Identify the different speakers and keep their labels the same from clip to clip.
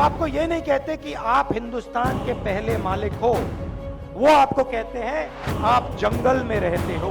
Speaker 1: आपको ये नहीं कहते कि आप हिंदुस्तान के पहले मालिक हो, वो आपको कहते हैं आप जंगल में रहते हो।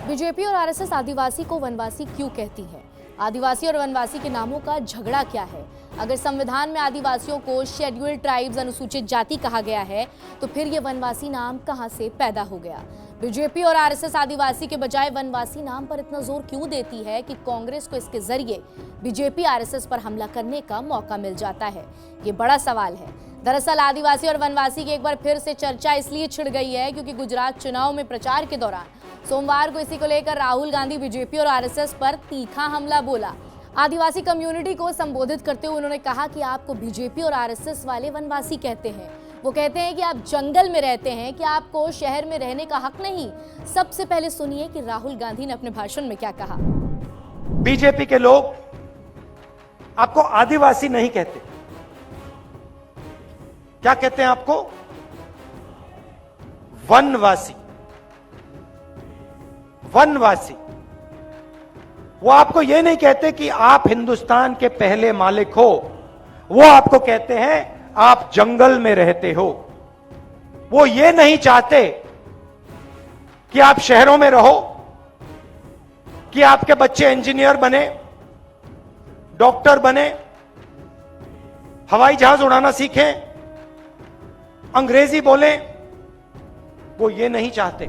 Speaker 2: बीजेपी और आरएसएस आदिवासी को वनवासी क्यों कहती है? आदिवासी और वनवासी के नामों का झगड़ा क्या है? अगर संविधान में आदिवासियों को शेड्यूल्ड ट्राइब्स अनुसूचित जाति कहा गया है तो फिर ये वनवासी नाम कहां से पैदा हो गया? बीजेपी और आरएसएस आदिवासी के बजाय वनवासी नाम पर इतना जोर क्यों देती है कि कांग्रेस को इसके जरिए बीजेपी आरएसएस पर हमला करने का मौका मिल जाता है? ये बड़ा सवाल है। दरअसल आदिवासी और वनवासी की एक बार फिर से चर्चा इसलिए छिड़ गई है क्योंकि गुजरात चुनाव में प्रचार के दौरान सोमवार को इसी को लेकर राहुल गांधी बीजेपी और आरएसएस पर तीखा हमला बोला। आदिवासी कम्युनिटी को संबोधित करते हुए उन्होंने कहा कि आपको बीजेपी और आरएसएस वाले वनवासी कहते हैं। वो कहते हैं कि आप जंगल में रहते हैं, कि आपको शहर में रहने का हक नहीं। सबसे पहले सुनिए कि राहुल गांधी ने अपने भाषण में क्या कहा।
Speaker 1: बीजेपी के लोग आपको आदिवासी नहीं कहते, क्या कहते हैं आपको? वनवासी। वनवासी। वो आपको यह नहीं कहते कि आप हिंदुस्तान के पहले मालिक हो, वो आपको कहते हैं आप जंगल में रहते हो। वो ये नहीं चाहते कि आप शहरों में रहो, कि आपके बच्चे इंजीनियर बने, डॉक्टर बने, हवाई जहाज उड़ाना सीखें, अंग्रेजी बोलें। वो ये नहीं चाहते।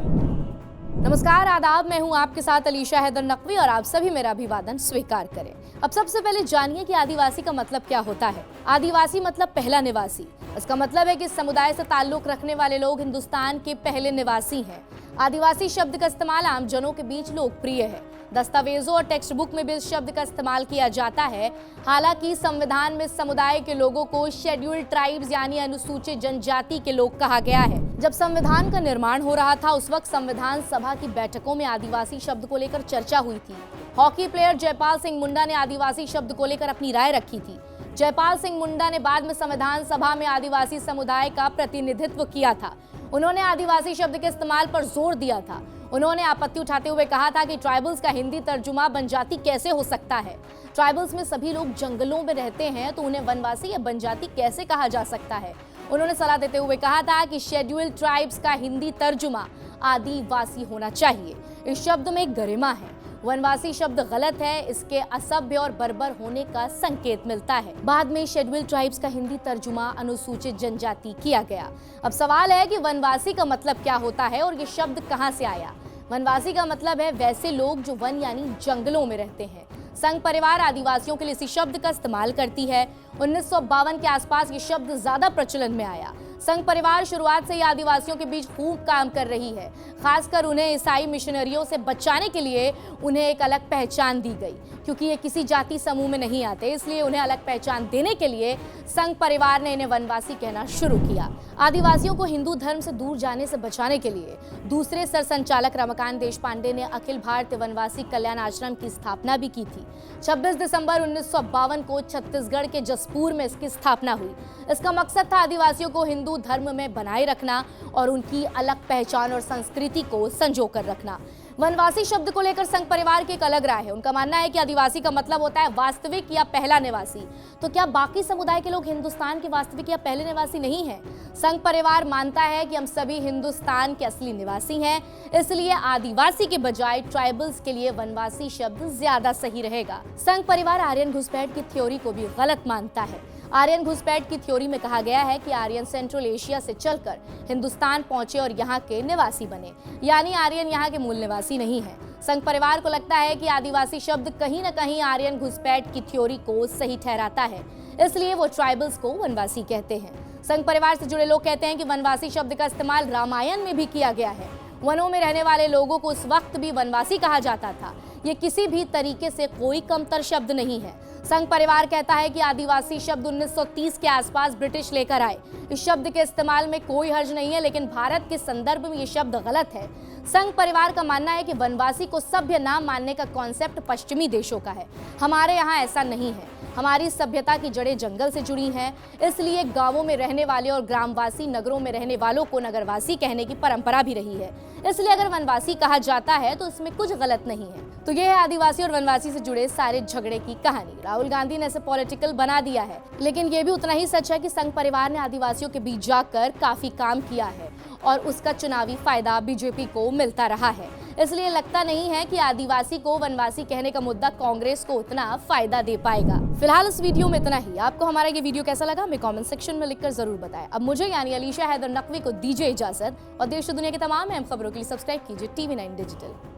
Speaker 2: नमस्कार, आदाब। मैं हूं आपके साथ अलीशा हैदर नकवी और आप सभी मेरा अभिवादन स्वीकार करें। अब सबसे पहले जानिए कि आदिवासी का मतलब क्या होता है। आदिवासी मतलब पहला निवासी। इसका मतलब है कि समुदाय से ताल्लुक रखने वाले लोग हिंदुस्तान के पहले निवासी हैं। आदिवासी शब्द का इस्तेमाल आम जनों के बीच लोकप्रिय है। दस्तावेजों और टेक्स्ट बुक में भी इस शब्द का इस्तेमाल किया जाता है। हालांकि संविधान में समुदाय के लोगों को शेड्यूल्ड ट्राइब्स यानी अनुसूचित जनजाति के लोग कहा गया है। जब संविधान का निर्माण हो रहा था उस वक्त संविधान सभा की बैठकों में आदिवासी शब्द को लेकर चर्चा हुई थी। हॉकी प्लेयर जयपाल सिंह मुंडा ने आदिवासी शब्द को लेकर अपनी राय रखी थी। जयपाल सिंह मुंडा ने बाद में संविधान सभा में आदिवासी समुदाय का प्रतिनिधित्व किया था। उन्होंने आदिवासी शब्द के इस्तेमाल पर जोर दिया था। उन्होंने आपत्ति उठाते हुए कहा था कि ट्राइबल्स का हिंदी तर्जुमा बनजाति कैसे हो सकता है? ट्राइबल्स में सभी लोग जंगलों में रहते हैं तो उन्हें वनवासी या बनजाति कैसे कहा जा सकता है? उन्होंने सलाह देते हुए कहा था कि शेड्यूल्ड ट्राइब्स का हिंदी तर्जुमा आदिवासी होना चाहिए। इस शब्द में गरिमा है। वनवासी शब्द गलत है, इसके असभ्य और बर्बर होने का संकेत मिलता है। बाद में शेड्यूल्ड ट्राइब्स का हिंदी तर्जुमा अनुसूचित जनजाति किया गया। अब सवाल है कि वनवासी का मतलब क्या होता है और ये शब्द कहां से आया? वनवासी का मतलब है वैसे लोग जो वन यानी जंगलों में रहते हैं। संघ परिवार आदिवासियों के लिए इसी शब्द का इस्तेमाल करती है। 1952 के आसपास ये शब्द ज्यादा प्रचलन में आया। संघ परिवार शुरुआत से ही आदिवासियों के बीच खूब काम कर रही है। खासकर उन्हें ईसाई मिशनरियों से बचाने के लिए उन्हें एक अलग पहचान दी गई। क्योंकि ये किसी जाति समूह में नहीं आते, इसलिए उन्हें अलग पहचान देने के लिए संघ परिवार ने इन्हें वनवासी कहना शुरू किया। आदिवासियों को हिंदू धर्म से दूर जाने से बचाने के लिए दूसरे सरसंचालक रमाकांत देशपांडे ने अखिल भारतीय वनवासी कल्याण आश्रम की स्थापना भी की थी। 26 दिसंबर 1952 को छत्तीसगढ़ के जसपुर में इसकी स्थापना हुई। इसका मकसद था आदिवासियों को हिंदू धर्म में बनाए रखना और उनकी अलग पहचान और संस्कृति को संजो कर रखना। वनवासी शब्द को लेकर संघ परिवार की एक अलग राय है। उनका मानना है कि आदिवासी का मतलब होता है वास्तविक या पहला निवासी। तो क्या बाकी समुदाय के लोग हिंदुस्तान के वास्तविक या पहले निवासी नहीं हैं? संघ परिवार मानता है कि हम सभी हिंदुस्तान के असली निवासी हैं, इसलिए आदिवासी के बजाय ट्राइबल्स के लिए वनवासी शब्द ज्यादा सही रहेगा। संघ परिवार आर्यन घुसपैठ की थ्योरी को भी गलत मानता है। आर्यन घुसपैठ की थ्योरी में कहा गया है कि आर्यन सेंट्रल एशिया से चलकर हिंदुस्तान पहुंचे और यहाँ के निवासी बने, यानी आर्यन यहाँ के मूल निवासी नहीं है। संघ परिवार को लगता है कि आदिवासी शब्द कहीं न कहीं आर्यन घुसपैठ की थ्योरी को सही ठहराता है, इसलिए वो ट्राइबल्स को वनवासी कहते हैं। संघ परिवार से जुड़े लोग कहते हैं कि वनवासी शब्द का इस्तेमाल रामायण में भी किया गया है। वनों में रहने वाले लोगों को उस वक्त भी वनवासी कहा जाता था। ये किसी भी तरीके से कोई कमतर शब्द नहीं है। संघ परिवार कहता है कि आदिवासी शब्द 1930 के आसपास ब्रिटिश लेकर आए। इस शब्द के इस्तेमाल में कोई हर्ज नहीं है, लेकिन भारत के संदर्भ में ये शब्द गलत है। संघ परिवार का मानना है कि वनवासी को सभ्य नाम मानने का कॉन्सेप्ट पश्चिमी देशों का है, हमारे यहाँ ऐसा नहीं है। हमारी सभ्यता की जड़ें जंगल से जुड़ी हैं, इसलिए गांवों में रहने वाले और ग्रामवासी नगरों में रहने वालों को नगरवासी कहने की परंपरा भी रही है। इसलिए अगर वनवासी कहा जाता है तो इसमें कुछ गलत नहीं है। तो यह है आदिवासी और वनवासी से जुड़े सारे झगड़े की कहानी। राहुल गांधी ने इसे पॉलिटिकल बना दिया है, लेकिन यह भी उतना ही सच है कि संघ परिवार ने आदिवासियों के बीच जाकर काफी काम किया है और उसका चुनावी फायदा बीजेपी को मिलता रहा है। इसलिए लगता नहीं है कि आदिवासी को वनवासी कहने का मुद्दा कांग्रेस को उतना फायदा दे पाएगा। फिलहाल इस वीडियो में इतना ही। आपको हमारा ये वीडियो कैसा लगा हमें कमेंट सेक्शन में लिखकर जरूर बताएं। अब मुझे यानी अलीशा हैदर नकवी को दीजिए इजाजत और देश और दुनिया की तमाम अहम खबरों के लिए सब्सक्राइब कीजिए TV9 डिजिटल।